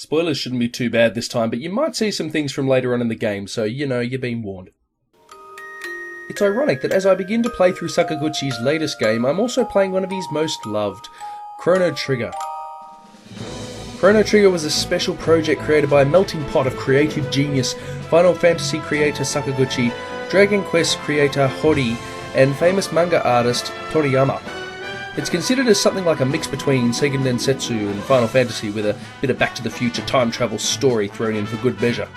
Spoilers shouldn't be too bad this time, but you might see some things from later on in the game, so you know you're being warned. It's ironic that as I begin to play through Sakaguchi's latest game, I'm also playing one of his most loved, Chrono Trigger. Chrono Trigger was a special project created by a melting pot of creative genius, Final Fantasy creator Sakaguchi, Dragon Quest creator Hori, and famous manga artist Toriyama. It's considered as something like a mix between Seiken Densetsu and Final Fantasy, with a bit of Back to the Future time travel story thrown in for good measure.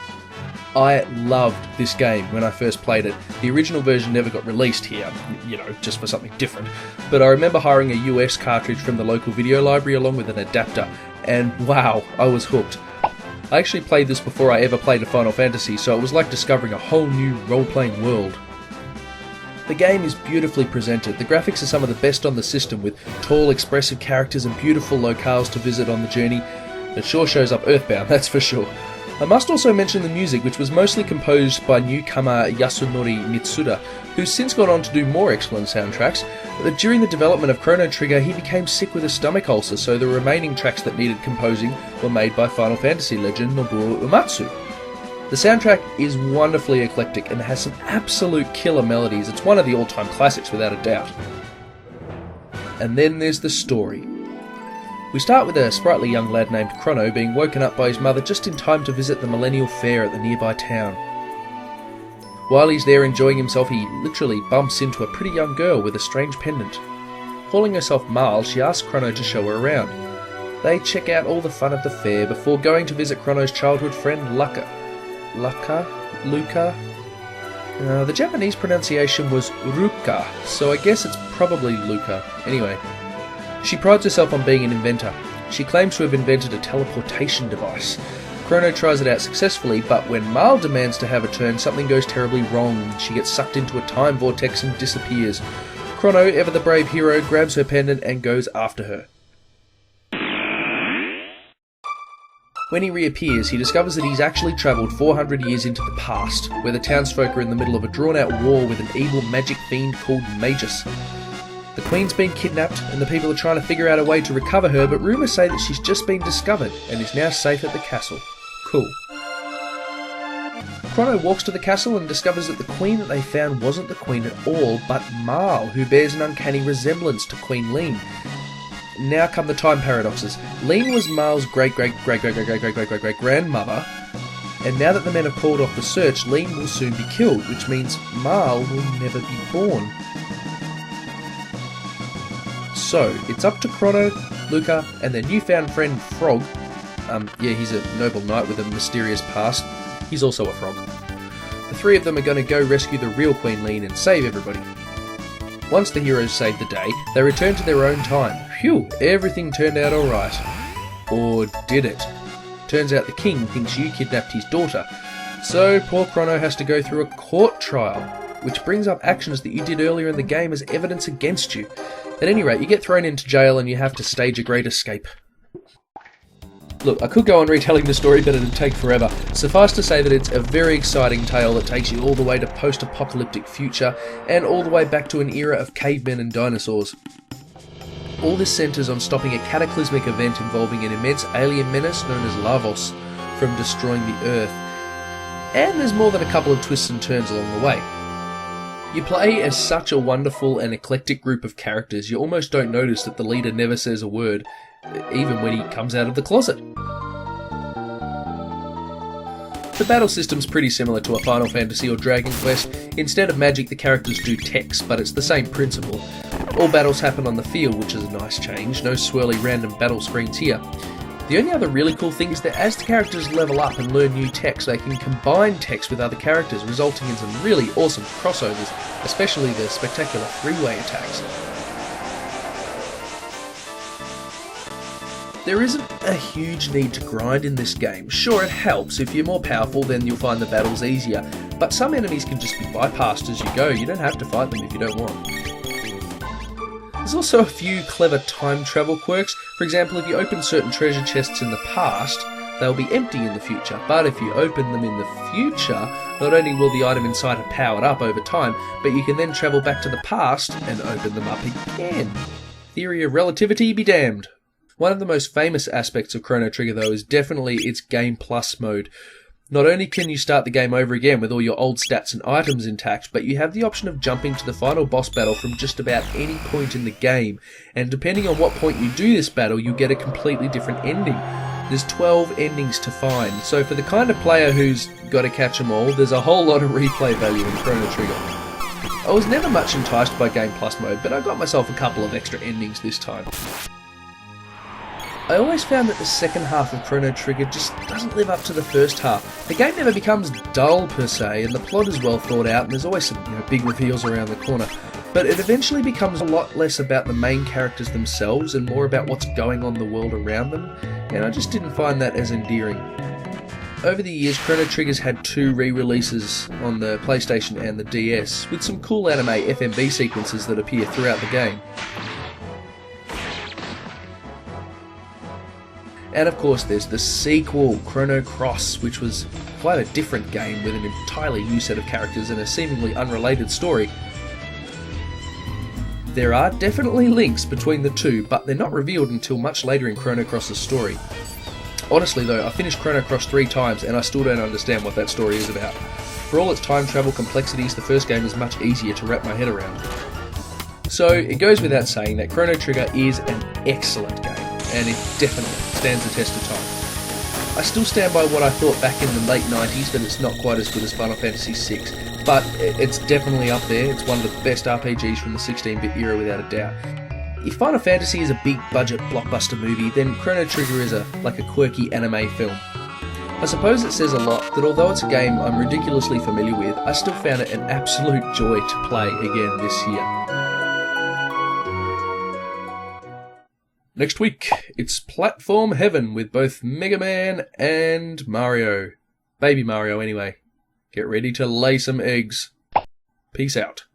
I loved this game when I first played it. The original version never got released here, just for something different, but I remember hiring a US cartridge from the local video library along with an adapter, and wow, I was hooked. I actually played this before I ever played a Final Fantasy, so it was like discovering a whole new role-playing world. The game is beautifully presented. The graphics are some of the best on the system, with tall, expressive characters and beautiful locales to visit on the journey. It sure shows up Earthbound, that's for sure. I must also mention the music, which was mostly composed by newcomer Yasunori Mitsuda, who's since gone on to do more excellent soundtracks. But during the development of Chrono Trigger, he became sick with a stomach ulcer, so the remaining tracks that needed composing were made by Final Fantasy legend Nobuo Uematsu. The soundtrack is wonderfully eclectic and has some absolute killer melodies. It's one of the all-time classics without a doubt. And then there's the story. We start with a sprightly young lad named Chrono being woken up by his mother just in time to visit the Millennial Fair at the nearby town. While he's there enjoying himself, he literally bumps into a pretty young girl with a strange pendant. Calling herself Marl, she asks Chrono to show her around. They check out all the fun of the fair before going to visit Chrono's childhood friend Luca. The Japanese pronunciation was Ruka, so I guess it's probably Luca. Anyway, she prides herself on being an inventor. She claims to have invented a teleportation device. Chrono tries it out successfully, but when Marl demands to have a turn, something goes terribly wrong. She gets sucked into a time vortex and disappears. Chrono, ever the brave hero, grabs her pendant and goes after her. When he reappears, he discovers that he's actually travelled 400 years into the past, where the townsfolk are in the middle of a drawn-out war with an evil magic fiend called Magus. The Queen's been kidnapped, and the people are trying to figure out a way to recover her, but rumours say that she's just been discovered and is now safe at the castle. Cool. Chrono walks to the castle and discovers that the Queen that they found wasn't the Queen at all, but Marl, who bears an uncanny resemblance to Queen Leene. Now come the time paradoxes. Leene was Marl's great-great-great-great-great-great-great-great-grandmother, and now that the men have called off the search, Leene will soon be killed, which means Marl will never be born. So, it's up to Chrono, Luca, and their newfound friend Frog. He's a noble knight with a mysterious past. He's also a frog. The three of them are going to go rescue the real Queen Leene and save everybody. Once the heroes save the day, they return to their own time. Phew, everything turned out alright. Or did it? Turns out the king thinks you kidnapped his daughter, so poor Chrono has to go through a court trial, which brings up actions that you did earlier in the game as evidence against you. At any rate, you get thrown into jail and you have to stage a great escape. Look, I could go on retelling the story, but it'd take forever. Suffice to say that it's a very exciting tale that takes you all the way to post-apocalyptic future, and all the way back to an era of cavemen and dinosaurs. All this centres on stopping a cataclysmic event involving an immense alien menace known as Lavos from destroying the Earth. And there's more than a couple of twists and turns along the way. You play as such a wonderful and eclectic group of characters, you almost don't notice that the leader never says a word, even when he comes out of the closet. The battle system's pretty similar to a Final Fantasy or Dragon Quest. Instead of magic, the characters do text, but it's the same principle. All battles happen on the field, which is a nice change. No swirly random battle screens here. The only other really cool thing is that as the characters level up and learn new text, they can combine text with other characters, resulting in some really awesome crossovers, especially the spectacular three-way attacks. There isn't a huge need to grind in this game. Sure, it helps. If you're more powerful, then you'll find the battles easier, but some enemies can just be bypassed as you go. You don't have to fight them if you don't want. There's also a few clever time travel quirks. For example, if you open certain treasure chests in the past, they'll be empty in the future, but if you open them in the future, not only will the item inside have powered up over time, but you can then travel back to the past and open them up again. Theory of relativity be damned. One of the most famous aspects of Chrono Trigger, though, is definitely its Game Plus mode. Not only can you start the game over again with all your old stats and items intact, but you have the option of jumping to the final boss battle from just about any point in the game, and depending on what point you do this battle, you get a completely different ending. There's 12 endings to find, so for the kind of player who's got to catch them all, there's a whole lot of replay value in Chrono Trigger. I was never much enticed by Game Plus mode, but I got myself a couple of extra endings this time. I always found that the second half of Chrono Trigger just doesn't live up to the first half. The game never becomes dull per se, and the plot is well thought out, and there's always some big reveals around the corner. But it eventually becomes a lot less about the main characters themselves and more about what's going on in the world around them, and I just didn't find that as endearing. Over the years, Chrono Trigger's had 2 re-releases on the PlayStation and the DS, with some cool anime FMV sequences that appear throughout the game. And of course there's the sequel, Chrono Cross, which was quite a different game with an entirely new set of characters and a seemingly unrelated story. There are definitely links between the two, but they're not revealed until much later in Chrono Cross's story. Honestly though, I finished Chrono Cross 3 times and I still don't understand what that story is about. For all its time travel complexities, the first game is much easier to wrap my head around. So it goes without saying that Chrono Trigger is an excellent game, and it definitely stands the test of time. I still stand by what I thought back in the late 90s, that it's not quite as good as Final Fantasy VI, but it's definitely up there. It's one of the best RPGs from the 16-bit era without a doubt. If Final Fantasy is a big budget blockbuster movie, then Chrono Trigger is like a quirky anime film. I suppose it says a lot that although it's a game I'm ridiculously familiar with, I still found it an absolute joy to play again this year. Next week, it's platform heaven with both Mega Man and Mario. Baby Mario, anyway. Get ready to lay some eggs. Peace out.